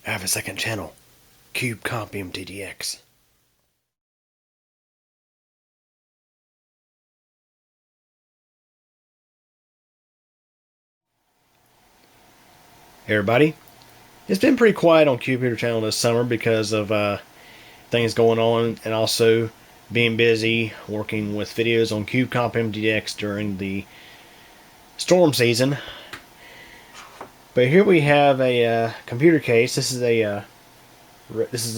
I have a second channel, Cube Comp MTDX. Hey everybody, it's been pretty quiet on Cube Computer Channel this summer because of things going on, and also being busy working with videos on Cube Comp MTDX during the storm season. But here we have a computer case. This is an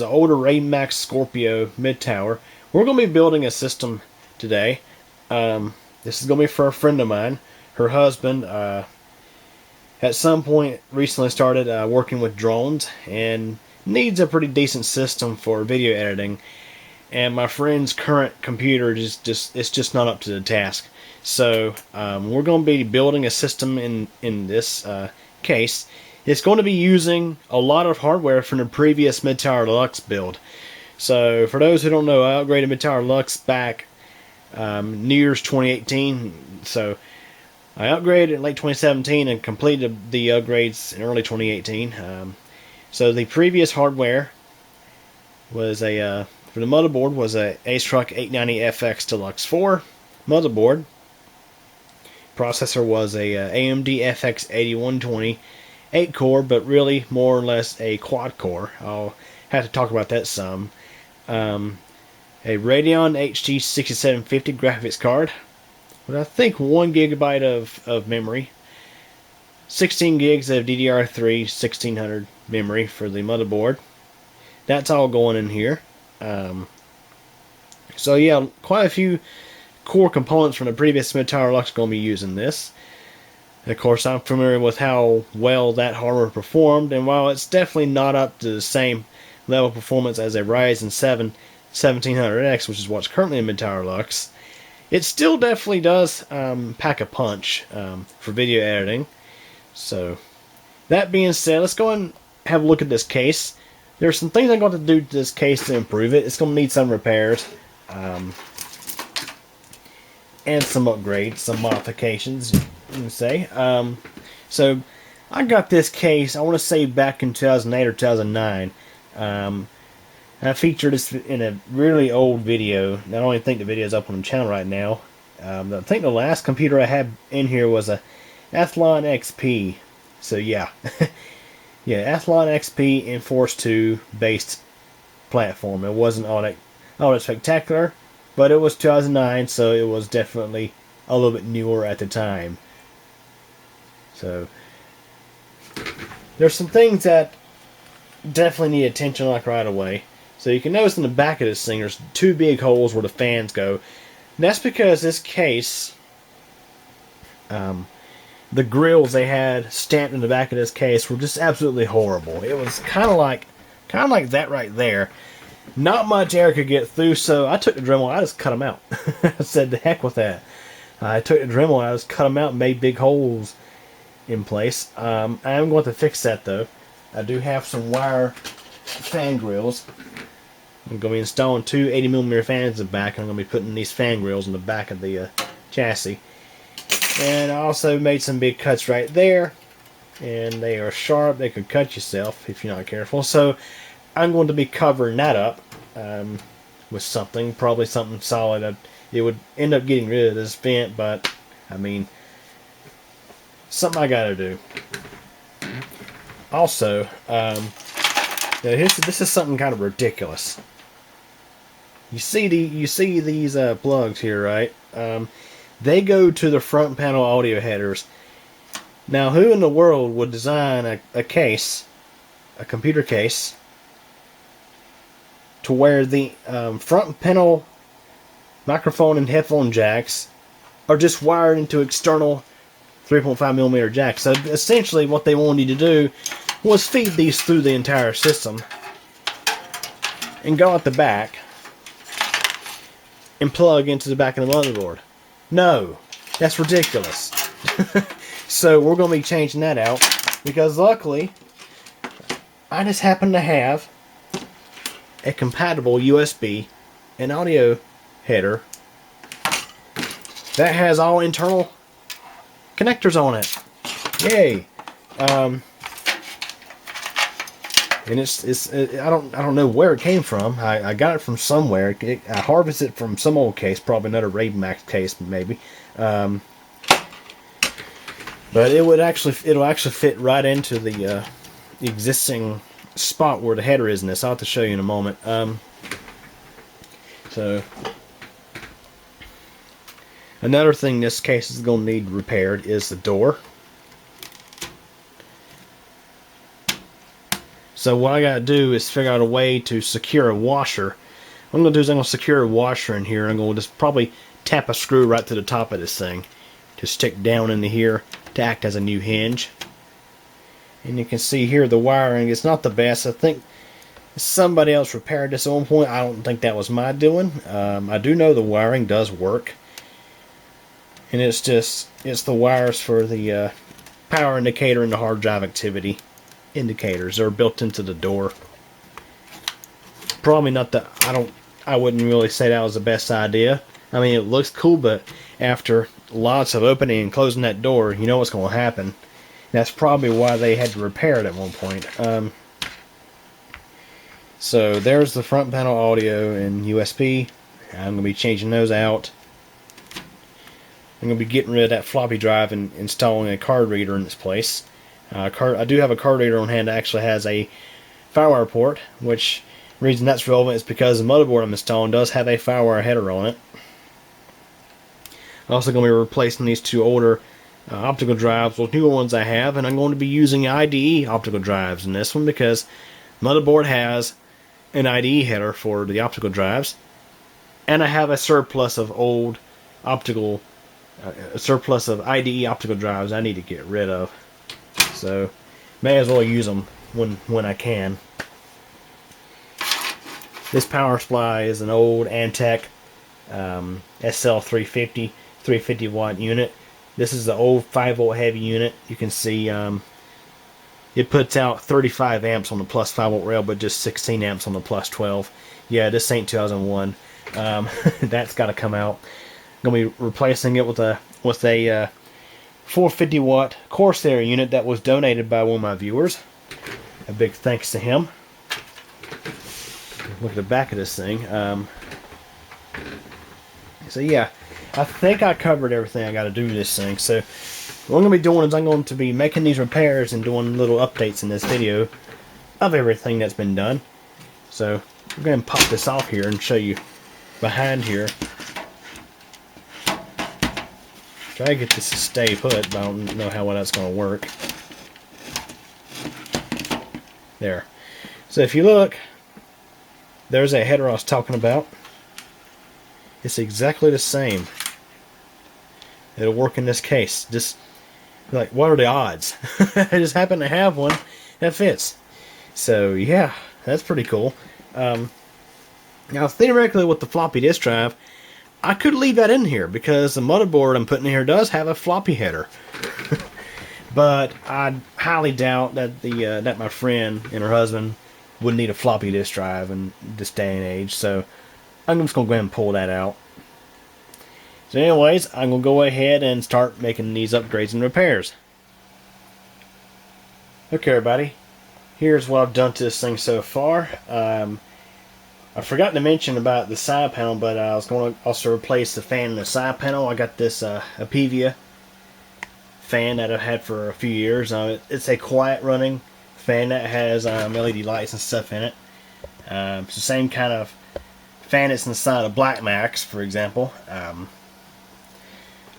older Raymax Scorpio mid tower. We're going to be building a system today. This is going to be for a friend of mine. Her husband at some point recently started working with drones and needs a pretty decent system for video editing. And my friend's current computer it's just not up to the task. So we're going to be building a system in this case. It's going to be using a lot of hardware from the previous Mid-Tower Lux build. So for those who don't know, I upgraded Mid-Tower Lux back New Year's 2018. So I upgraded in late 2017 and completed the upgrades in early 2018. So the previous hardware was for the motherboard was a AceTruck 890FX Deluxe 4 motherboard. Processor was a AMD FX 8120 8-core, but really more or less a quad-core. I'll have to talk about that some. A Radeon HD 6750 graphics card with I think 1 gigabyte of memory. 16 gigs of DDR3 1600 memory for the motherboard. That's all going in here. So yeah, quite a few core components from the previous Mid-Tower Lux are going to be using this. Of course, I'm familiar with how well that hardware performed, and while it's definitely not up to the same level of performance as a Ryzen 7 1700X, which is what's currently in Mid-Tower Lux, it still definitely does pack a punch for video editing. So, that being said, let's go and have a look at this case. There's some things I'm going to do to this case to improve it. It's going to need some repairs. And some upgrades, some modifications, you can say. So, I got this case, I want to say back in 2008 or 2009. I featured this in a really old video. I don't even think the video is up on the channel right now. I think the last computer I had in here was a Athlon XP. So, yeah. Yeah, Athlon XP Enforce 2 based platform. It wasn't all that spectacular, but it was 2009, so it was definitely a little bit newer at the time. So, there's some things that definitely need attention like right away. So you can notice in the back of this thing, there's 2 big holes where the fans go. And that's because this case, the grills they had stamped in the back of this case were just absolutely horrible. It was kind of like that right there. Not much air could get through, so I took the Dremel, I just cut them out. I said, the heck with that. I took the Dremel, I just cut them out and made big holes in place. I am going to fix that though. I do have some wire fan grills. I'm going to be installing 2 80mm fans in the back, and I'm going to be putting these fan grills in the back of the chassis. And I also made some big cuts right there, and they are sharp. They could cut yourself if you're not careful. So I'm going to be covering that up with something, probably something solid. It would end up getting rid of this vent, but I mean, something I got to do. Also, this is something kind of ridiculous. You see these plugs here, right? They go to the front panel audio headers. Now, who in the world would design a case, a computer case, to where the front panel microphone and headphone jacks are just wired into external 3.5mm jacks? So essentially what they wanted you to do was feed these through the entire system and go at the back and plug into the back of the motherboard. No, that's ridiculous. So we're going to be changing that out, because luckily I just happen to have a compatible USB and audio header that has all internal connectors on it. Yay! and I don't know where it came from. I got it from somewhere. I harvested it from some old case, probably another Raven Max case, maybe. But it'll actually fit right into the existing spot where the header is in this. I'll have to show you in a moment. So another thing this case is going to need repaired is the door. So what I gotta do is figure out a way to secure a washer. What I'm gonna do is I'm gonna secure a washer in here. I'm gonna just probably tap a screw right to the top of this thing to stick down into here to act as a new hinge. And you can see here the wiring is not the best. I think somebody else repaired this at one point. I don't think that was my doing. I do know the wiring does work, and it's the wires for the power indicator and the hard drive activity indicators are built into the door. Probably not the I wouldn't really say that was the best idea. I mean, it looks cool, but after lots of opening and closing that door, you know what's going to happen. That's probably why they had to repair it at one point. So there's the front panel audio and USB. I'm going to be changing those out. I'm going to be getting rid of that floppy drive and installing a card reader in its place. I do have a card reader on hand that actually has a FireWire port, which the reason that's relevant is because the motherboard I'm installing does have a FireWire header on it. I'm also going to be replacing these two older optical drives with newer ones I have, and I'm going to be using IDE optical drives in this one because motherboard has an IDE header for the optical drives, and I have a surplus of old optical, a surplus of IDE optical drives I need to get rid of. So, may as well use them when I can. This power supply is an old Antec SL350 350 watt unit. This is the old 5 volt heavy unit. You can see it puts out 35 amps on the plus 5 volt rail, but just 16 amps on the plus 12. Yeah, this ain't 2001. That's got to come out. I'm gonna be replacing it with a 450 watt Corsair unit that was donated by one of my viewers. A big thanks to him. Look at the back of this thing. So yeah, I think I covered everything I got to do to this thing. So what I'm going to be doing is I'm going to be making these repairs and doing little updates in this video of everything that's been done. So I'm going to pop this off here and show you behind here. Try to get this to stay put, but I don't know how well that's going to work. There. So if you look, there's that header I was talking about. It's exactly the same. It'll work in this case. Just like, what are the odds? I just happen to have one that fits. So yeah, that's pretty cool. Now theoretically with the floppy disk drive, I could leave that in here because the motherboard I'm putting in here does have a floppy header. But I highly doubt that that my friend and her husband would need a floppy disk drive in this day and age. So I'm just going to go ahead and pull that out. So anyways, I'm going to go ahead and start making these upgrades and repairs. Okay everybody, here's what I've done to this thing so far. I forgot to mention about the side panel, but I was going to also replace the fan in the side panel. I got this Apevia fan that I've had for a few years. It's a quiet running fan that has LED lights and stuff in it. It's the same kind of fan that's inside a Black Max, for example.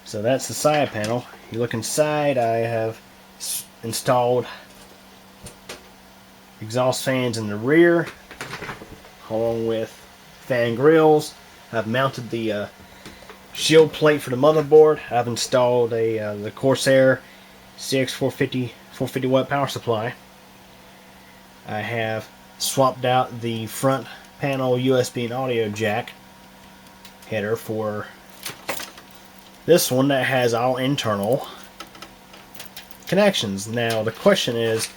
So that's the side panel. You look inside, I have installed exhaust fans in the rear, along with fan grills. I've mounted the shield plate for the motherboard. I've installed the Corsair CX450 450 watt power supply. I have swapped out the front panel USB and audio jack header for this one that has all internal connections. Now the question is,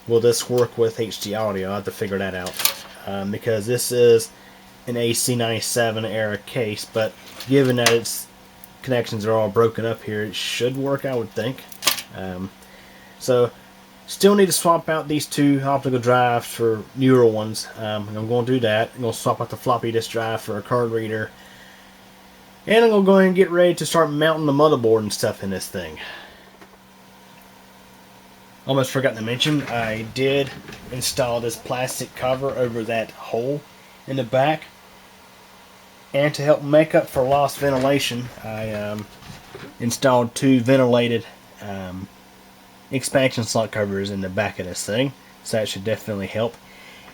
will this work with HD audio? I have to figure that out because this is an AC97 era case, but given that its connections are all broken up here, it should work, I would think. So Still need to swap out these two optical drives for newer ones. And I'm going to do that. I'm going to swap out the floppy disk drive for a card reader. And I'm going to go ahead and get ready to start mounting the motherboard and stuff in this thing. Almost forgot to mention, I did install this plastic cover over that hole in the back. And to help make up for lost ventilation, I installed two ventilated expansion slot covers in the back of this thing, so that should definitely help.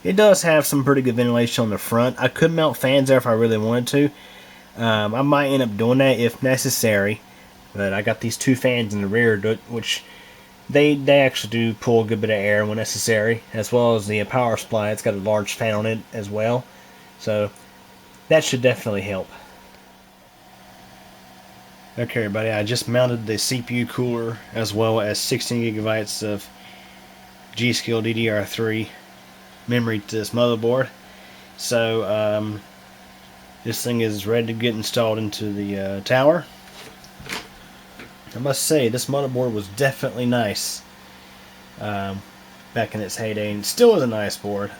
It does have some pretty good ventilation on the front. I could mount fans there if I really wanted to. I might end up doing that if necessary, but I got these two fans in the rear, which they actually do pull a good bit of air when necessary, as well as the power supply. It's got a large fan on it as well, so that should definitely help. Okay everybody, I just mounted the CPU cooler as well as 16 gigabytes of G.Skill DDR3 memory to this motherboard. So this thing is ready to get installed into the tower. I must say, this motherboard was definitely nice back in its heyday, and still is a nice board.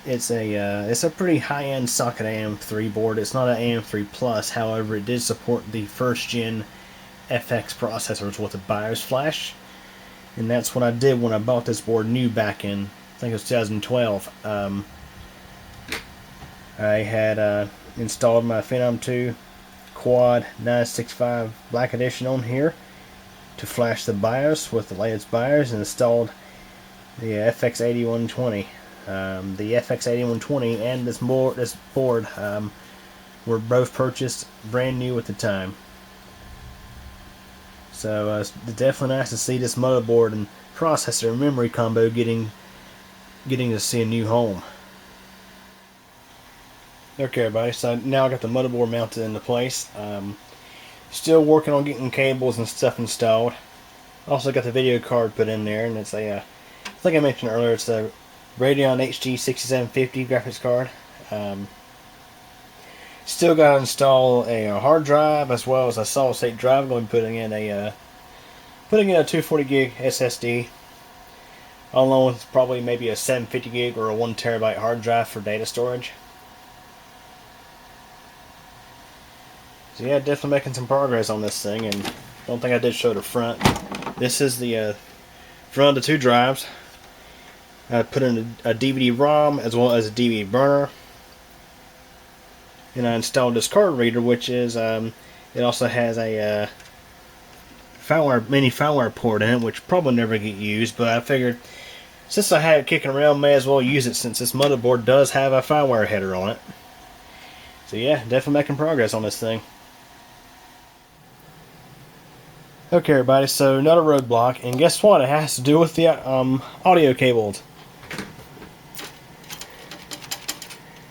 It's a pretty high-end socket AM3 board. It's not an AM3 Plus, however, it did support the first-gen FX processors with a BIOS flash, and that's what I did when I bought this board new back in, I think it was 2012. I had installed my Phenom 2 Quad 965 Black Edition on here to flash the BIOS with the latest BIOS, and installed the FX8120. The FX8120 and this board were both purchased brand new at the time. So it's definitely nice to see this motherboard and processor and memory combo getting to see a new home. Okay everybody, so now I got the motherboard mounted into place. Still working on getting cables and stuff installed. Also got the video card put in there, and it's a, I think I mentioned earlier, it's a Radeon HD 6750 graphics card. Still got to install a hard drive as well as a solid state drive. I'm going to be putting in a 240 gig SSD, along with probably maybe a 750 gig or a 1 terabyte hard drive for data storage. So yeah, definitely making some progress on this thing, and don't think I did show the front. This is the front of the two drives. I put in a DVD-ROM as well as a DVD burner, and I installed this card reader, which is it also has a mini firewire port in it, which probably never get used, but I figured since I have it kicking around, may as well use it since this motherboard does have a firewire header on it. So yeah, definitely making progress on this thing. Okay everybody, so another roadblock, and guess what? It has to do with the audio cables.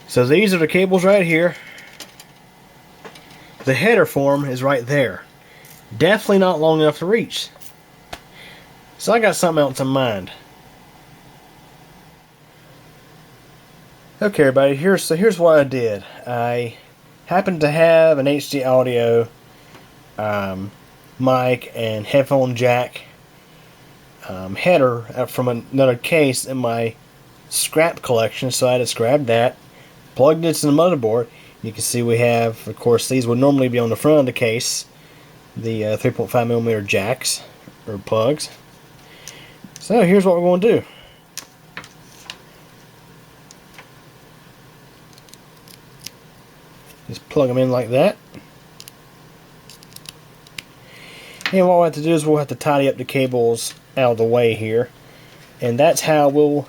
So these are the cables right here. The header form is right there. Definitely not long enough to reach. So I got something else in mind. Okay everybody, here's what I did. I happened to have an HD audio mic and headphone jack header from another case in my scrap collection, so I just grabbed that, plugged it to the motherboard. You can see we have, of course, these would normally be on the front of the case, the 3.5mm jacks or plugs. So here's what we're going to do. Just plug them in like that. And what we'll have to do is we'll have to tidy up the cables out of the way here. And that's how we'll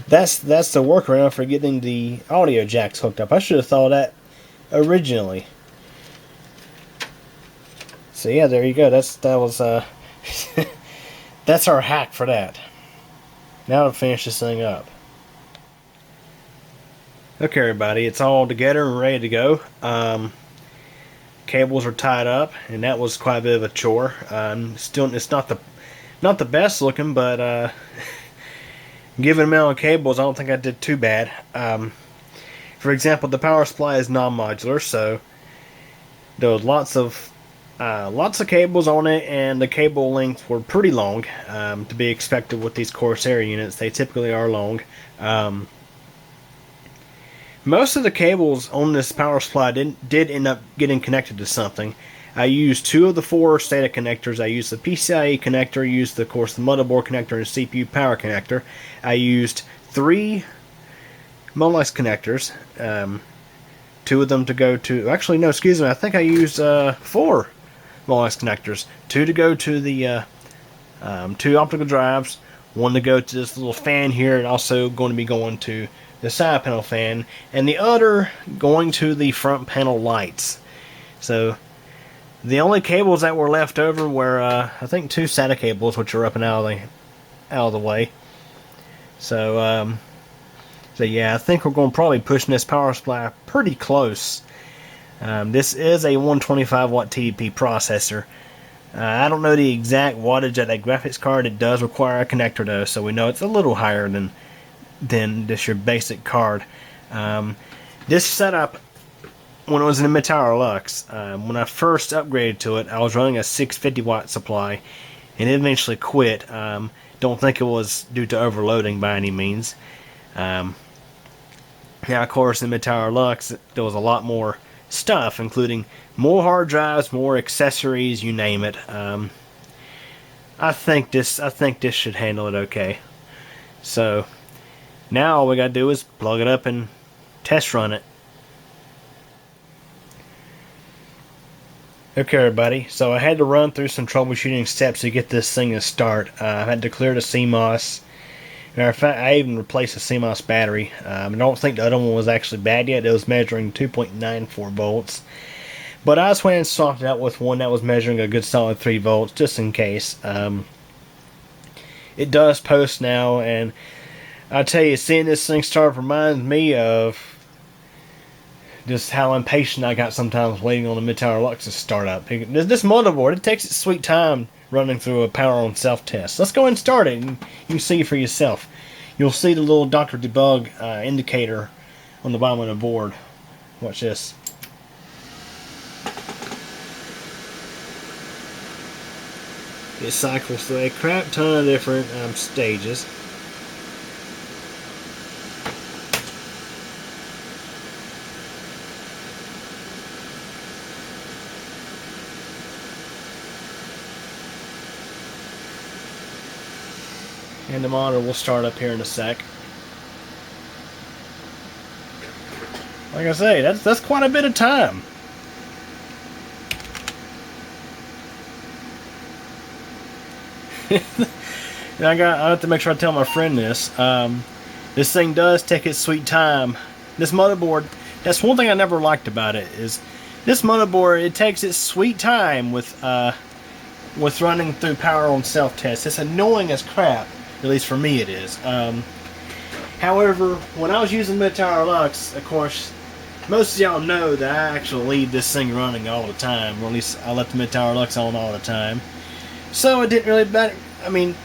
that's the workaround for getting the audio jacks hooked up. I should have thought of that originally. So yeah, there you go. That was that's our hack for that. Now to finish this thing up. Okay everybody, it's all together and ready to go. Cables are tied up, and that was quite a bit of a chore. Still, it's not the best looking, but given the amount of cables, I don't think I did too bad. For example, the power supply is non-modular, so there was lots of Lots of cables on it, and the cable lengths were pretty long, to be expected with these Corsair units. They typically are long. Most of the cables on this power supply did end up getting connected to something. I used 2 of the 4 SATA connectors. I used the PCIe connector, used, of course, the motherboard connector and CPU power connector. I used 3 Molex connectors. 2 of them to go to... Actually, no, excuse me. I think I used 4 Molex connectors. 2 to go to the 2 optical drives. 1 to go to this little fan here, and also going to be going to the side panel fan, and the other going to the front panel lights. So the only cables that were left over were I think 2 SATA cables, which are up and out of the way. So yeah, I think we're going to probably pushing this power supply pretty close. This is a 125 watt TDP processor. I don't know the exact wattage of that graphics card. It does require a connector though, so we know it's a little higher than just your basic card. This setup, when it was in the Tower Lux, when I first upgraded to it, I was running a 650 watt supply, and it eventually quit. Don't think it was due to overloading by any means. Now, of course, in the Tower Lux, there was a lot more stuff, including more hard drives, more accessories, you name it. I think this should handle it okay. So now all we gotta do is plug it up and test run it. Okay, everybody, so I had to run through some troubleshooting steps to get this thing to start. I had to clear the CMOS. Matter of fact, I even replaced the CMOS battery. I don't think the other one was actually bad yet. It was measuring 2.94 volts. But I just went and swapped it out with one that was measuring a good solid 3 volts, just in case. It does post now, and I tell you, seeing this thing start reminds me of just how impatient I got sometimes waiting on the Mid-Tower Lux to start up. This motherboard, it takes its sweet time running through a power on self-test. Let's go ahead and start it, and you can see for yourself. You'll see the little Dr. Debug indicator on the bottom of the board. Watch this. It cycles through a crap ton of different stages. And the monitor will start up here in a sec. Like I say, that's quite a bit of time. And I have to make sure I tell my friend this. This thing does take its sweet time. This motherboard, that's one thing I never liked about it, is this motherboard, it takes its sweet time with running through power on self-test. It's annoying as crap. At least for me it is. However, when I was using Mid-Tower Lux, of course, most of y'all know that I actually leave this thing running all the time. Or at least I left the Mid-Tower Lux on all the time. So it didn't really matter. I mean,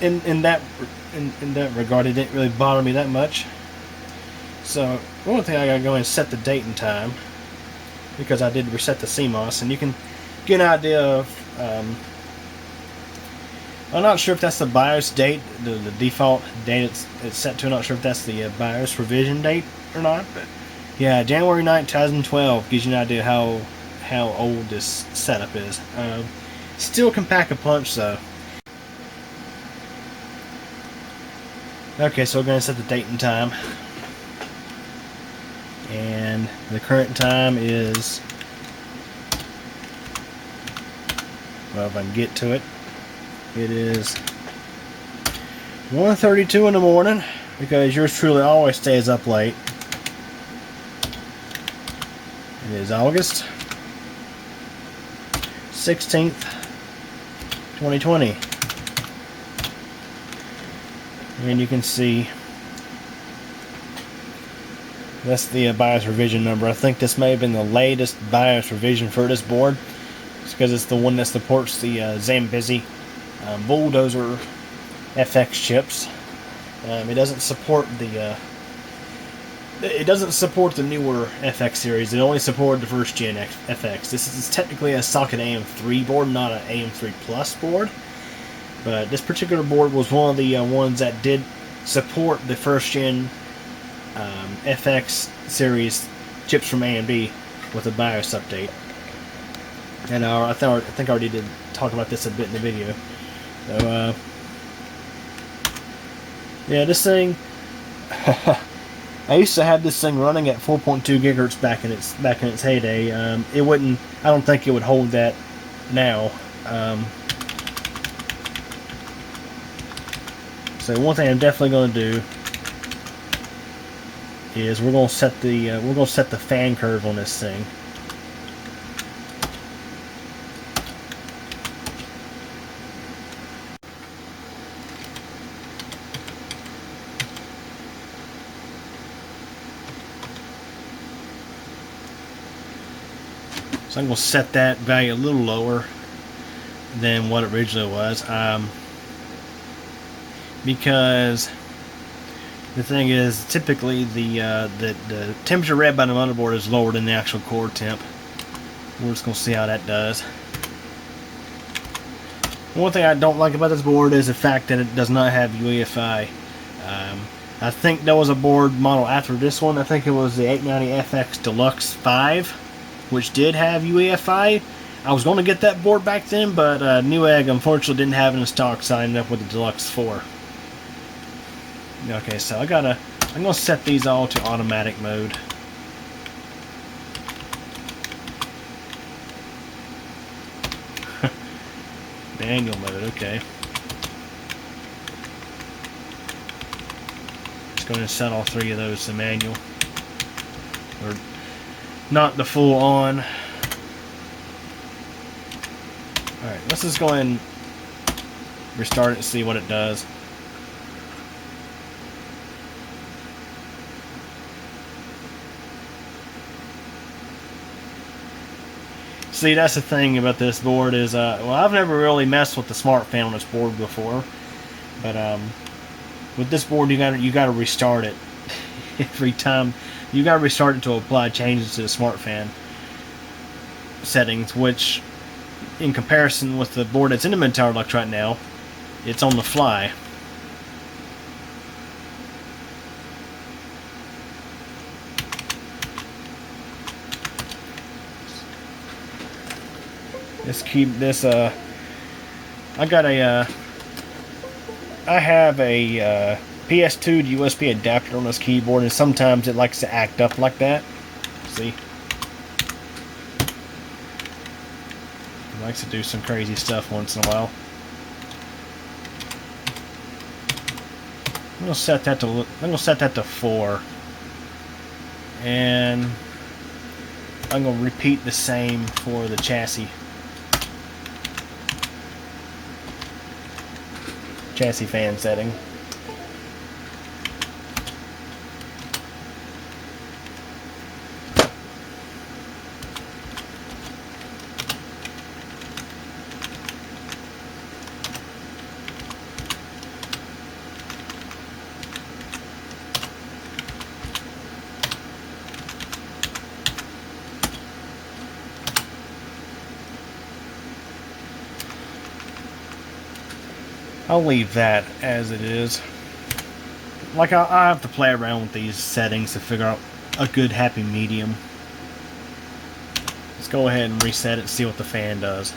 in that regard, it didn't really bother me that much. So one thing, I gotta go and set the date and time, because I did reset the CMOS, and you can get an idea of. I'm not sure if that's the BIOS date, the default date it's set to. I'm not sure if that's the BIOS revision date or not, but yeah, January 9, 2012 gives you an idea how old this setup is. Still can pack a punch though. Okay, so we're going to set the date and time, and the current time is, well, if I can get to it. It is 1:32 in the morning, because yours truly always stays up late. It is August 16th, 2020. And you can see that's the BIOS revision number. I think this may have been the latest BIOS revision for this board. It's because it's the one that supports the Zambezi Bulldozer FX chips. It doesn't support the it doesn't support the newer FX series. It only supported the first gen FX. This is technically a socket AM3 board, not an AM3 Plus board. But this particular board was one of the ones that did support the first gen FX series chips from AMD with a BIOS update. And I think I already did talk about this a bit in the video. So, yeah, this thing. I used to have this thing running at 4.2 gigahertz back in its heyday. It wouldn't. I don't think it would hold that now. So one thing I'm definitely going to do is we're going to set the fan curve on this thing. So I'm going to set that value a little lower than what it originally was, because the thing is, typically the temperature read by the motherboard is lower than the actual core temp. We're just going to see how that does. One thing I don't like about this board is the fact that it does not have UEFI. I think there was a board model after this one. I think it was the 890FX Deluxe 5, which did have UEFI. I was going to get that board back then, but Newegg unfortunately didn't have it in stock, so I ended up with the Deluxe 4. Okay, so I'm going to set these all to automatic mode. Manual mode, okay. Just going to set all three of those to manual. Or not the full on. Alright, let's just go ahead and restart it and see what it does. See, that's the thing about this board is, well, I've never really messed with the smart fan on this board before, but with this board, you gotta restart it every time. You gotta restart it to apply changes to the smart fan settings, which, in comparison with the board that's in the Mentor Lux right now, it's on the fly. Let's keep this, I have a PS2 to USB adapter on this keyboard, and sometimes it likes to act up like that. See? It likes to do some crazy stuff once in a while. I'm gonna set that to 4. And I'm gonna repeat the same for the chassis fan setting. I'll leave that as it is. Like, I have to play around with these settings to figure out a good happy medium. Let's go ahead and reset it and see what the fan does.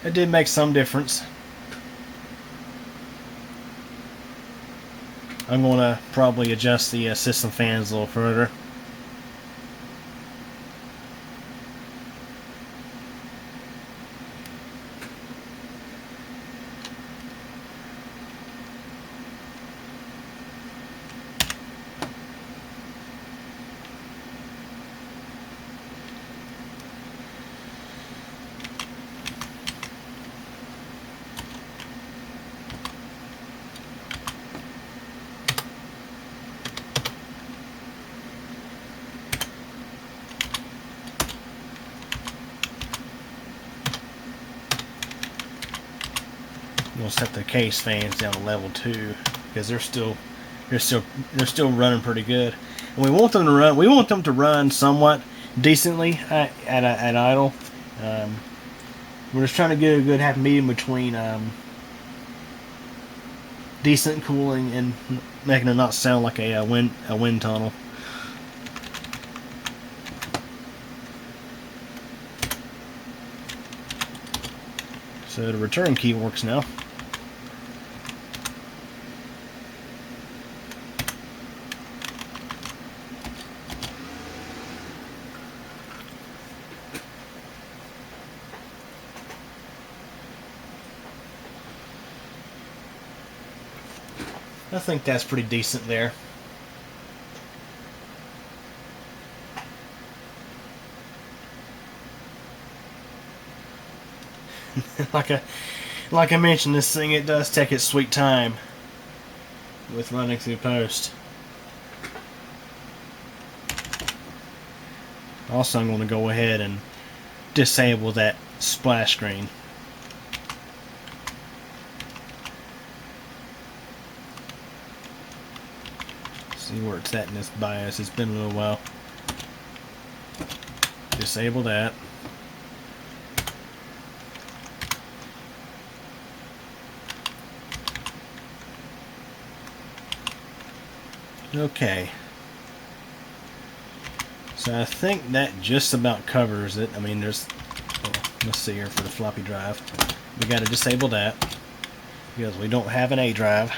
It did make some difference. I'm going to probably adjust the system fans a little further. we'll set the case fans down to level 2 because they're still running pretty good. And we want them to run. We want them to run somewhat decently at idle. We're just trying to get a good happy medium between decent cooling and making it not sound like a wind tunnel. So the return key works now. I think that's pretty decent there. like I mentioned, this thing, it does take its sweet time with running through post. Also, I'm going to go ahead and disable that splash screen. See where it's at in this BIOS. It's been a little while. Disable that. Okay. So I think that just about covers it. I mean, there's, let's see here for the floppy drive. We got to disable that because we don't have an A drive.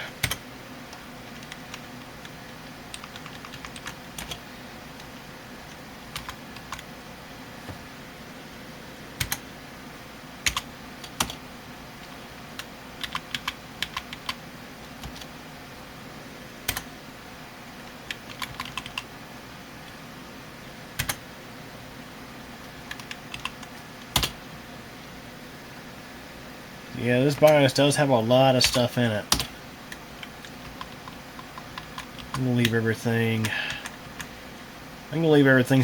Yeah, this BIOS does have a lot of stuff in it. I'm gonna leave everything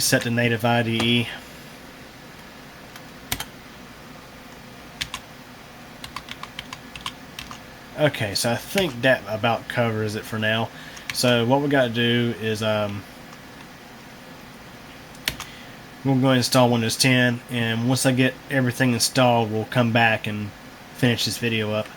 set to native IDE. Okay, so I think that about covers it for now. So what we got to do is we'll go ahead and install Windows 10, and once I get everything installed, we'll come back and finish this video up.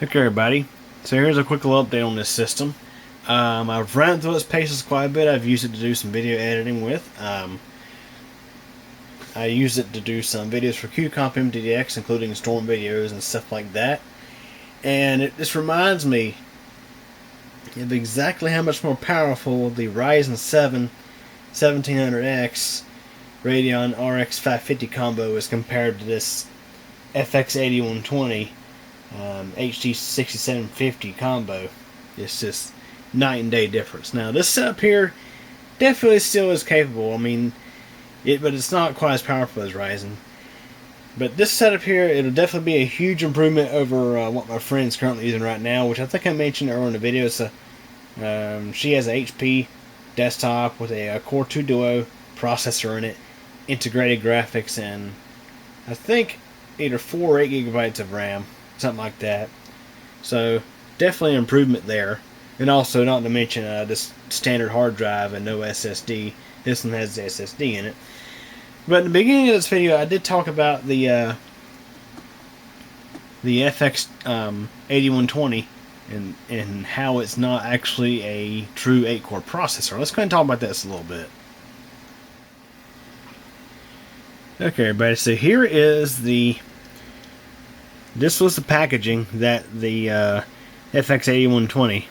Okay, everybody, so here's a quick little update on this system. I've ran through its paces quite a bit. I've used it to do some video editing with. I use it to do some videos for QComp MTDX, including storm videos and stuff like that. And this reminds me of exactly how much more powerful the Ryzen 7 1700X Radeon RX 550 combo is compared to this FX 8120 HD 6750 combo. It's just night and day difference. Now this setup here definitely still is capable. I mean, but it's not quite as powerful as Ryzen. But this setup here, it'll definitely be a huge improvement over what my friend's currently using right now, which I think I mentioned earlier in the video. So she has a HP desktop with a Core 2 Duo processor in it, integrated graphics, and I think either 4 or 8 gigabytes of RAM. Something like that. So definitely an improvement there. And also, not to mention this standard hard drive and no SSD. This one has the SSD in it. But in the beginning of this video, I did talk about the FX 8120 and how it's not actually a true 8-core processor. Let's go ahead and talk about this a little bit. Okay, everybody, so here is this was the packaging that the FX8120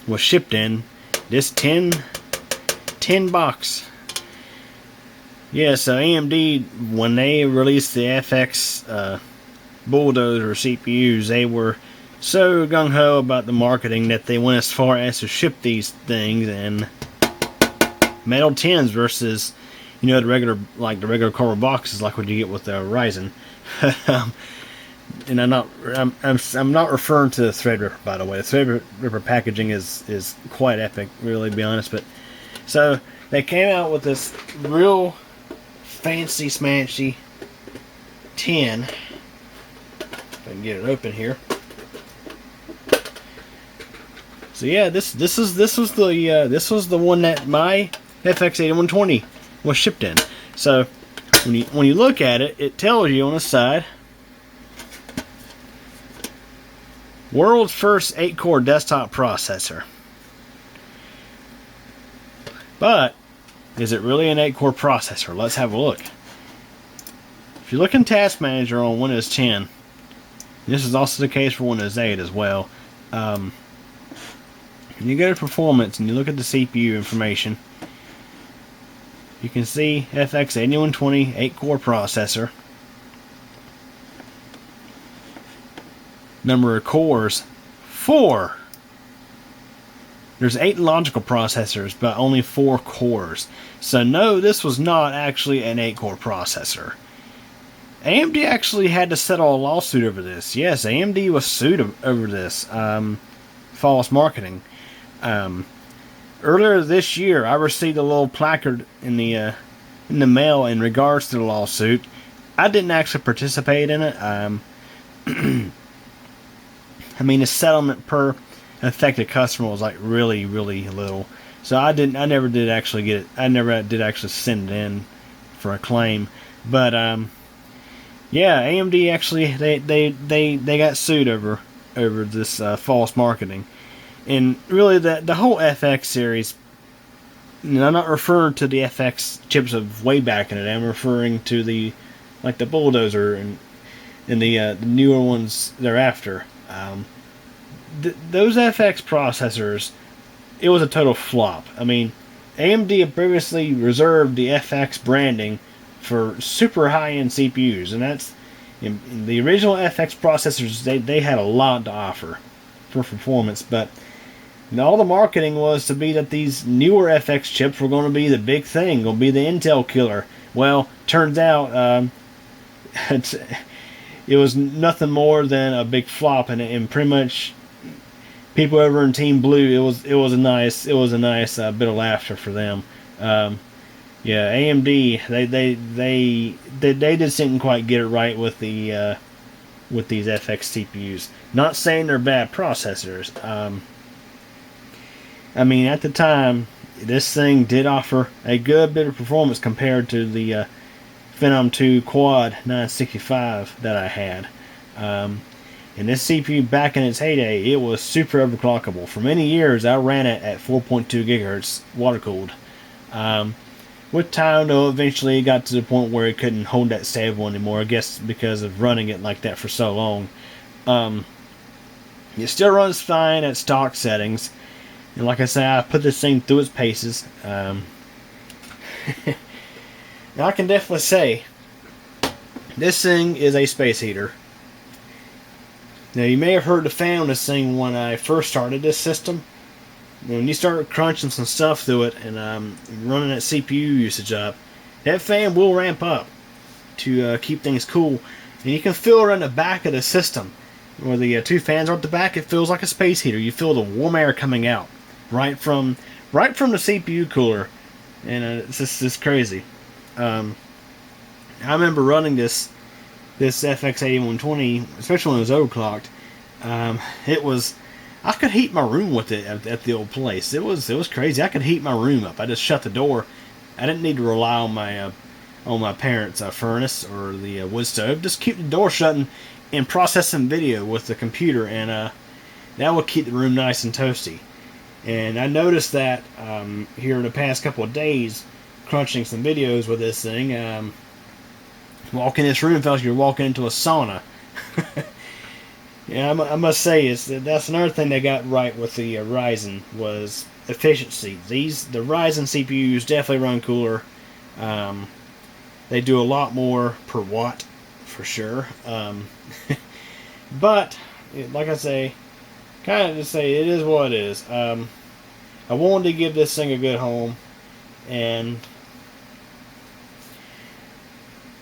was shipped in. This tin box. Yeah, so AMD, when they released the FX Bulldozer CPUs, they were so gung-ho about the marketing that they went as far as to ship these things in metal tins versus, you know, the regular cardboard boxes like what you get with the Ryzen. And I'm not referring to the Threadripper, by the way. The Threadripper packaging is quite epic, really, to be honest. But so they came out with this real fancy smanchy tin. If I can get it open here. So yeah, this was the one that my FX8120 was shipped in. So when you look at it, it tells you on the side, world's first 8-core desktop processor. But is it really an 8-core processor? Let's have a look. If you look in Task Manager on Windows 10, this is also the case for Windows 8 as well. When you go to Performance and you look at the CPU information, you can see FX8120 8-core processor. Number of cores, 4. There's 8 logical processors, but only 4 cores. So no, this was not actually an 8-core processor. AMD actually had to settle a lawsuit over this. Yes, AMD was sued over this. False marketing. Earlier this year, I received a little placard in the mail in regards to the lawsuit. I didn't actually participate in it. I mean, the settlement per affected customer was like really, really little. So I never did actually get it. I never did actually send it in for a claim. But yeah, AMD actually they got sued over this false marketing. And really, the whole FX series, and I'm not referring to the FX chips of way back in the day. I'm referring to the Bulldozer and the newer ones thereafter. Those FX processors, it was a total flop. I mean, AMD had previously reserved the FX branding for super high-end CPUs, and that's in the original FX processors. They had a lot to offer for performance, but all the marketing was to be that these newer FX chips were going to be the big thing, going to be the Intel killer. Well, turns out it was nothing more than a big flop, and pretty much people over in Team Blue, it was a nice bit of laughter for them. Yeah, AMD they just didn't quite get it right with these FX CPUs. Not saying they're bad processors. I mean, at the time, this thing did offer a good bit of performance compared to the Phenom 2 Quad 965 that I had. And this CPU, back in its heyday, it was super overclockable. For many years, I ran it at 4.2 gigahertz water-cooled. With time, though, eventually it got to the point where it couldn't hold that stable anymore, I guess because of running it like that for so long. It still runs fine at stock settings. And like I said, I put this thing through its paces. Now I can definitely say this thing is a space heater. Now you may have heard the fan on this thing when I first started this system. When you start crunching some stuff through it and running that CPU usage up, that fan will ramp up to keep things cool. And you can feel it on the back of the system. Where the 2 fans are at the back, it feels like a space heater. You feel the warm air coming out right from the CPU cooler, and it's just crazy. I remember running this FX8120, especially when it was overclocked. I could heat my room with it at the old place. It was crazy. I could heat my room up. I just shut the door. I didn't need to rely on my parents' furnace or the wood stove. Just keep the door shut and process some video with the computer, and That will keep the room nice and toasty. And I noticed that here in the past couple of days, crunching some videos with this thing. Walk in this room, feels like you're walking into a sauna. Yeah, I must say, that's another thing they got right with the Ryzen was efficiency. The Ryzen CPUs definitely run cooler. They do a lot more per watt, for sure. But like I say, kind of just say it is what it is. I wanted to give this thing a good home, and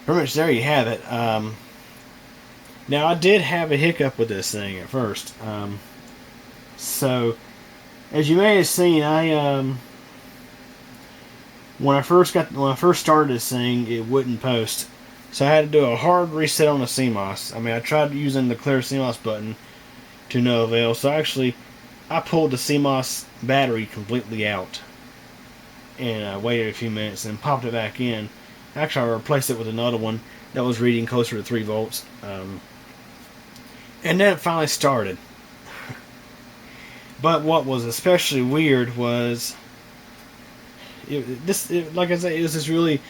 pretty much there you have it. Now I did have a hiccup with this thing at first. So as you may have seen, when I first started this thing, it wouldn't post. So I had to do a hard reset on the CMOS. I mean, I tried using the clear CMOS button to no avail. So actually, I pulled the CMOS battery completely out and waited a few minutes and popped it back in. Actually, I replaced it with another one that was reading closer to 3 volts. And then it finally started. But what was especially weird was like I said, it was really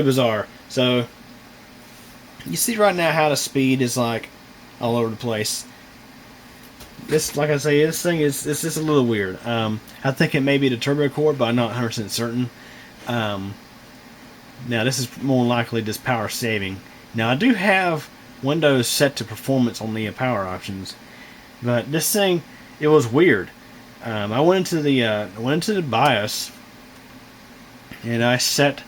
bizarre. So you see right now how the speed is like all over the place. This, like I say, this thing is just a little weird. I think it may be the turbo core, but I'm not 100% certain. Now this is more likely just power saving. Now I do have Windows set to performance on the power options, but this thing, it was weird. I went into the BIOS and I set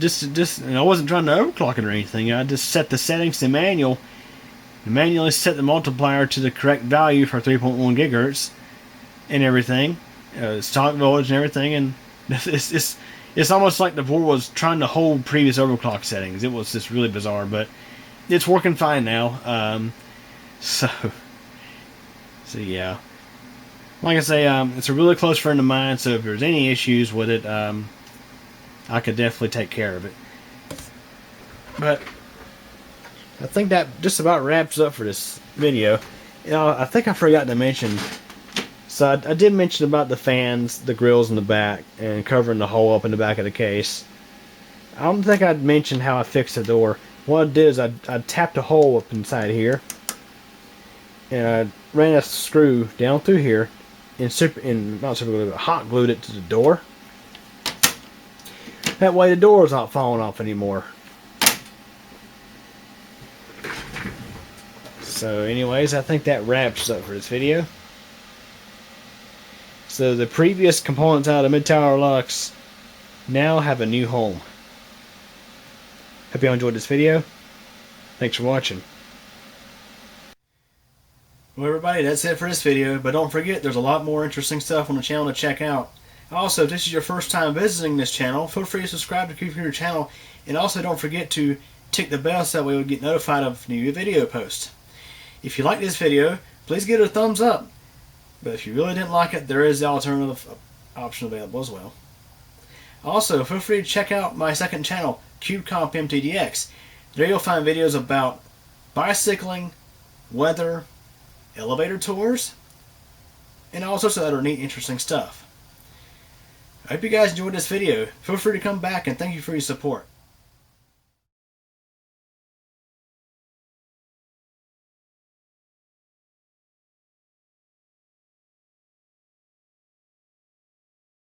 and I wasn't trying to overclock it or anything. I just set the settings to manual and manually set the multiplier to the correct value for 3.1 gigahertz and everything, stock voltage and everything, and it's almost like the board was trying to hold previous overclock settings. It was just really bizarre, but it's working fine now. So yeah, like I say, it's a really close friend of mine, so if there's any issues with it, I could definitely take care of it. But I think that just about wraps up for this video. You know, I think I forgot to mention, so I did mention about the fans, the grills in the back, and covering the hole up in the back of the case. I don't think I'd mentioned how I fixed the door. What I did is I tapped a hole up inside here, and I ran a screw down through here, and not super glue, but hot glued it to the door. That way the door's not falling off anymore. So anyways, I think that wraps up for this video. So the previous components out of Mid-Tower Lux now have a new home. Hope you all enjoyed this video. Thanks for watching. Well everybody, that's it for this video, but don't forget there's a lot more interesting stuff on the channel to check out. Also, if this is your first time visiting this channel, feel free to subscribe to Computer Channel, and also don't forget to tick the bell so that way you'll get notified of new video posts. If you like this video, please give it a thumbs up, but if you really didn't like it, there is the alternative option available as well. Also, feel free to check out my second channel, CubeComp MTDX. There you'll find videos about bicycling, weather, elevator tours, and all sorts of other neat, interesting stuff. I hope you guys enjoyed this video. Feel free to come back, and thank you for your support.